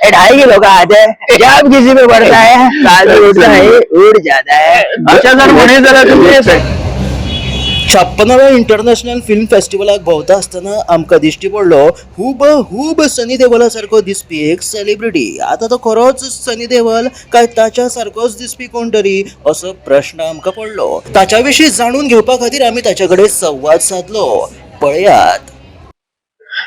2.5 kilo का हाथ है, जब किसी में बढ़ता है काल उड़ता है, उड़ जाता है. अच्छा सर, म्हणे जरा तुम्ही 56व्या इंटरनॅशनल फिल्म फेस्टिवलाक भोंवता आसतना आमकां दिश्टी पडलो हुब सनी देओला सारको दिसपी एक सेलिब्रिटी. आता तो खरोच सनी देओल काय ताच्या सारकोच दिसपी कोण तरी असो प्रश्न आमकां पडलो. ताच्या विशीं जाणून घेवपा खातीर आमी ताचे कडेन संवाद साधलो. पळयात.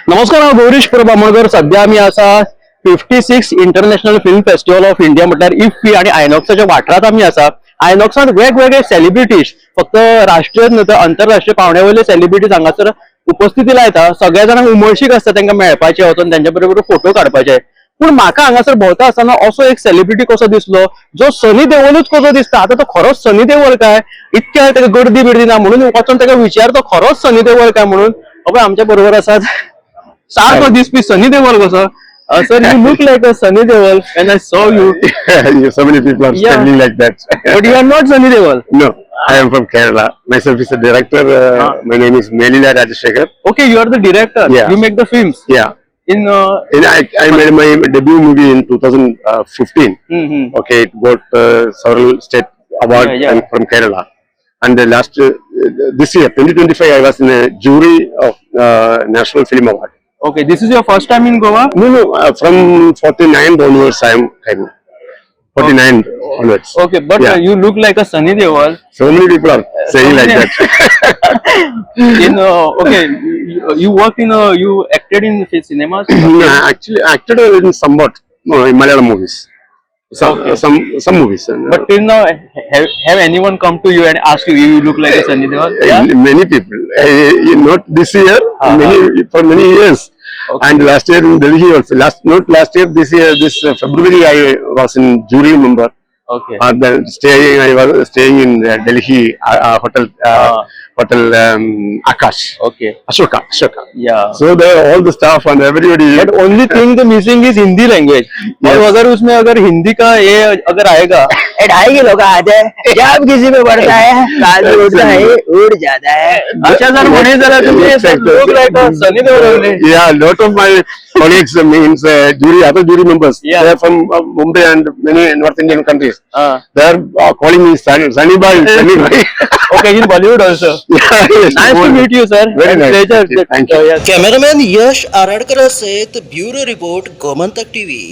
नमस्कार, हांव गौरीश प्रभामळकर. सध्या आमी आसा 56 international film festival of India म्हटल्यार इफ्फी आणि आयनॉक्साच्या वाठारांत आमी आसा. आयनॉक्सांत वेगवेगळे सेलिब्रिटीज, फक्त राष्ट्रीय न्हू तर आंतरराष्ट्रीय पावण्यावयले सेलिब्रिटीज हांगासर उपस्थिती लायता. सगळ्या जाणांक उमळशीक आसता तांकां मेळपाचें, वचून तांच्या बरोबर फोटो काडपाचे. पूण म्हाका हांगासर भोंवता आसतना असो एक सेलिब्रिटी कसो दिसलो जो सनी देओलूच कसो दिसता. आता तो खरोच सनी देओल काय? इतक्या ताका गर्दी बिर्दी ना म्हणून वचून ताका विचारतो खरोच सनी देओल काय म्हणून. आमच्या बरोबर आसात सारको दिसपी सनी देओल कसो. Sir, you look like a Sunny Deol when I saw you. So many people are standing like that. But you are not Sunny Deol. No, I am from Kerala. Myself is a director. My name is Melila Rajashekar. Okay, you are the director. Yeah. You make the films. Yeah. I made my debut movie in 2015. Okay, it got several state awards and from Kerala. And the last this year, 2025, I was in a jury of National Film Award. Okay, this is your first time in Goa? No, from 49 onwards I am coming. 49 onwards. Okay, but you look like a Sunny Deol. So many people are saying like that. Okay, you worked you acted in cinemas? Actually, acted in somewhat in Malayalam movies. Some movies. But till now, have anyone come to you and asked you, you look like a Sunny Deol? Yeah? Many people. Not this year, for many years. Okay. And last year in Delhi also. Not last year, this year, this February I was in jury member. Okay. I was staying in Delhi hotel Akash. Okay. Ashoka. Yeah. So there all the staff and everybody. But only thing the missing is Hindi language. और अगर उसमें अगर हिंदी का ये अगर आएगा 2.5 kilo का हाथ है, जब किसी में बढ़ता है काल उड़ता है, उड़ जाता है. अच्छा सर, म्हणे जरा तुम्ही look like a Sunny Deol. Yeah, lot of my colleagues means other jury members. Yeah. They are from Mumbai and many North Indian countries. They are calling me Sunny Boy. Okay, in Bollywood also. Yes, nice to meet you, sir. Very nice. Pleasure. Thank you. Cameraman Yash Aradkar सहित bureau report Gomantak TV.